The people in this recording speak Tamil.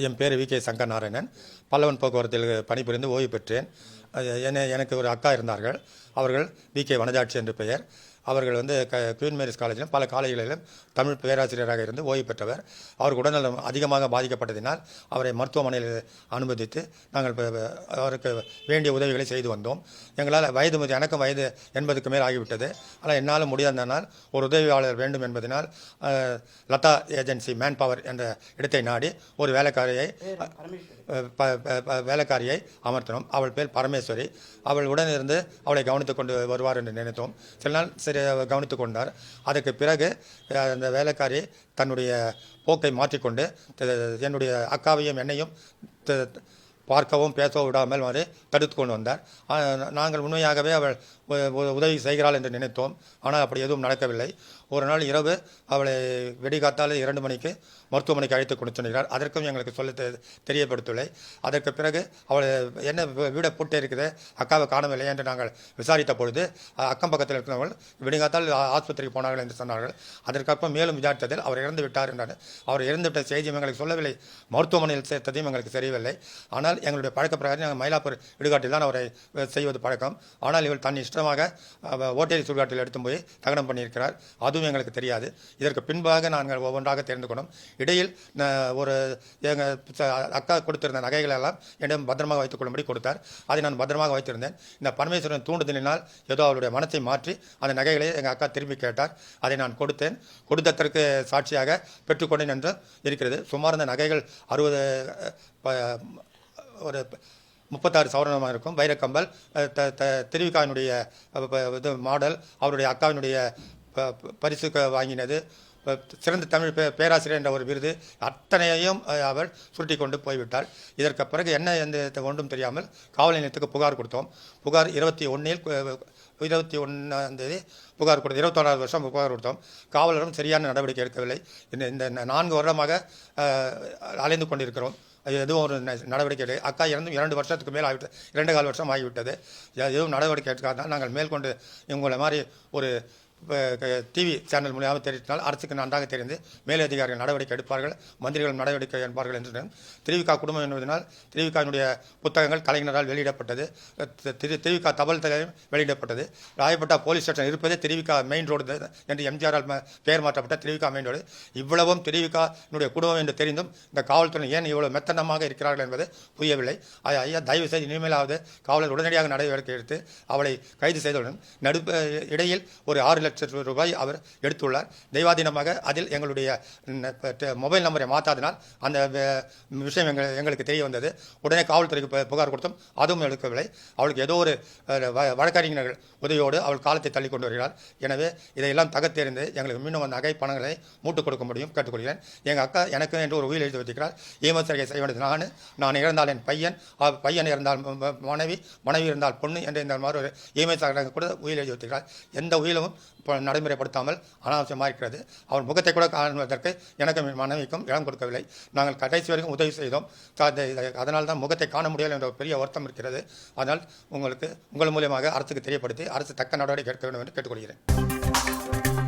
என் பேர் வி.கே. சங்கர் நாராயணன். பல்லவன் போக்குவரத்தில் பணிபுரிந்து ஓய்வு பெற்றேன். எனக்கு ஒரு அக்கா இருந்தார்கள். அவர்கள் வி.கே. வனஜாட்சி என்று பெயர். அவர்கள் குவீன் மேரிஸ் காலேஜிலும் பல காலேஜ்களிலும் தமிழ் பேராசிரியராக இருந்து ஓய்வு பெற்றவர். அவருக்கு உடல்நலம் அதிகமாக பாதிக்கப்பட்டதினால் அவரை மருத்துவமனையில் அனுமதித்து நாங்கள் அவருக்கு வேண்டிய உதவிகளை செய்து வந்தோம். எங்களால் எனக்கும் வயது 80க்கு மேல் ஆகிவிட்டது. ஆனால் என்னால் முடியாதனால் ஒரு உதவியாளர் வேண்டும் என்பதனால் லதா ஏஜென்சி மேன் பவர் என்ற இடத்தை நாடி ஒரு வேலைக்காரியை அமர்த்தினோம். அவள் பேர் பரமேஸ்வரி. அவள் உடனிருந்து அவளை கவனித்துக் கொண்டு வருவார் என்று நினைத்தோம். சில நாள் சரி கவனித்து கொண்டார். அதற்கு பிறகு அந்த வேலைக்காரி தன்னுடைய போக்கை மாற்றிக்கொண்டு என்னுடைய அக்காவையும் என்னையும் பார்க்கவும் பேசவும் விடாமல் தடுத்து கொண்டு வந்தார். நாங்கள் உண்மையாகவே அவள் உதவி செய்கிறாள் என்று நினைத்தோம். ஆனால் அப்படி எதுவும் நடக்கவில்லை. ஒரு நாள் இரவு அவளை வெடிகாத்தால் 2 மணிக்கு மருத்துவமனைக்கு அழைத்து கொண்டு சென்றார். அதற்கும் எங்களுக்கு சொல்ல தெரியப்படுத்தவில்லை. அதற்கு பிறகு அவளை என்ன வீடை பூட்டே இருக்குது, அக்காவை காணவில்லை என்று நாங்கள் விசாரித்த பொழுது அக்கம் பக்கத்தில் இருக்கிறவர்கள் வெடிகாத்தால் ஆஸ்பத்திரிக்கு போனார்கள் என்று சொன்னார்கள். அதற்கப்புறம் மேலும் விசாரித்ததில் அவர் இறந்து விட்டார் என்றார். அவர் இறந்துவிட்ட செய்தியும் எங்களுக்கு சொல்லவில்லை. மருத்துவமனையில் சேர்த்ததையும் எங்களுக்கு தெரியவில்லை. ஆனால் எங்களுடைய பழக்க பிரகாரம் நாங்கள் மயிலாப்பூர் இடுகாட்டில் தான் அவரை செய்வது பழக்கம். ஆனால் இவள் தன் இஷ்டமாக ஓட்டேரி சுடுகாட்டில் எடுத்து போய் தகனம் பண்ணியிருக்கிறார். அதுவும் எங்களுக்கு தெரியாது. இதற்கு பின்பாக நாங்கள் ஒவ்வொன்றாக தெரிந்து கொண்டோம். இடையில் ஒரு எங்கள் அக்கா கொடுத்திருந்த நகைகள் எல்லாம் என்னிடம் பத்திரமாக வைத்துக் கொள்ளும்படி கொடுத்தார். அதை நான் பத்திரமாக வைத்திருந்தேன். இந்த பரமேஸ்வரன் தூண்டுதலினால் ஏதோ அவருடைய மனத்தை மாற்றி அந்த நகைகளை எங்கள் அக்கா திரும்பி கேட்டார். அதை நான் கொடுத்தேன். கொடுத்ததற்கு சாட்சியாக பெற்றுக்கொண்டேன் என்று இருக்கிறது. சுமார் இந்த நகைகள் 60 ஒரு 36 சவரனமாக இருக்கும். வைரக்கம்பல், திருவிக்காவினுடைய இது மாடல், அவருடைய அக்காவினுடைய பரிசு வாங்கினது, சிறந்த தமிழ் பேராசிரியர் என்ற ஒரு விருது, அத்தனையையும் அவள் சுருட்டி கொண்டு போய்விட்டாள். இதற்கு பிறகு என்ன எந்த ஒன்றும் தெரியாமல் காவல் நிலையத்துக்கு புகார் கொடுத்தோம். புகார் 21ஆம் தேதி புகார் கொடுத்தோம். 21வது வருஷம் புகார் கொடுத்தோம். காவலரும் சரியான நடவடிக்கை எடுக்கவில்லை. இந்த 4 வருடமாக அலைந்து கொண்டிருக்கிறோம். எதுவும் ஒரு நடவடிக்கை இல்லை. அக்கா இறந்தும் 2 வருஷத்துக்கு மேல் ஆகிவிட்டது. 2.25 வருஷம் ஆகிவிட்டது. எதுவும் நடவடிக்கை எடுக்காதனால் நாங்கள் மேற்கொண்டு இவங்களை மாதிரி ஒரு டிவி சேனல் மூலியமாக தெரிவித்தால் அரசுக்கு நன்றாக தெரிந்து மேலதிகாரிகள் நடவடிக்கை எடுப்பார்கள், மந்திரிகள் நடவடிக்கை எடுப்பார்கள் என்று திருவிக்கா குடும்பம் என்பதனால் திருவிக்காவினுடைய புத்தகங்கள் கலைஞரால் வெளியிடப்பட்டது. திருவிக்கா தபால் தலையும் வெளியிடப்பட்டது. ராயப்பட்டா போலீஸ் ஸ்டேஷன் இருப்பதே திருவிக்கா மெயின் ரோடு என்று எம்ஜிஆரால் பெயர் மாற்றப்பட்ட திருவிக்கா மெயின் ரோடு. இவ்வளவும் திருவிக்காவினுடைய குடும்பம் என்று தெரிந்தும் இந்த காவல்துறை ஏன் இவ்வளவு மெத்தனமாக இருக்கிறார்கள் என்பது புரியவில்லை. ஐயா, தயவு செய்து இனிமேலாவது காவலர் உடனடியாக நடவடிக்கை எடுத்து அவளை கைது செய்தவுடன் இடையில் ஒரு 6 லட்சம் ரூபாய் அவர் எடுத்துள்ளார். தெய்வாதீனமாக அதில் எங்களுடைய மொபைல் நம்பரை மாற்றாதனால் அந்த விஷயம் எங்களுக்கு தெரிய வந்தது. உடனே காவல்துறைக்கு புகார் கொடுத்தோம். அதுவும் எடுக்கவில்லை. அவளுக்கு ஏதோ ஒரு வழக்கறிஞர்கள் உதவியோடு அவள் காலத்தை தள்ளி கொண்டு வருகிறார். எனவே இதையெல்லாம் தகர்த்தெறிந்து எங்களுக்கு மீண்டும் அந்த நகை பணங்களை மூட்டுக் கொடுக்க முடியும் கேட்டுக்கொள்கிறேன். எங்கள் அக்கா எனக்கு என்று ஒரு உயிர் எழுதி வைத்திருக்கிறார். ஈமச்சரிகை செய்ய வேண்டியது நான் இறந்தால் என் பையன் இறந்தால் மனைவி இருந்தால் பொண்ணு என்ற இந்த மாதிரி ஒரு ஈமச்சரிகை கூட உயிர் எழுதி வைத்திருக்கிறார். எந்த உயிலும் நடைமுறைப்படுத்தாமல் அனாவசியமாக இருக்கிறது. அவர் முகத்தை கூட காணுவதற்கு எனக்கும் மனைவிக்கும் இடம் கொடுக்கவில்லை. நாங்கள் கடைசி வரைக்கும் உதவி செய்தோம். அதனால் தான் முகத்தை காண முடியலை என்ற ஒரு பெரிய வருத்தம் இருக்கிறது. அதனால் உங்கள் மூலியமாக அரசுக்கு தெரியப்படுத்தி அரசு தக்க நடவடிக்கை எடுக்க வேண்டும் என்று கேட்டுக்கொள்கிறேன்.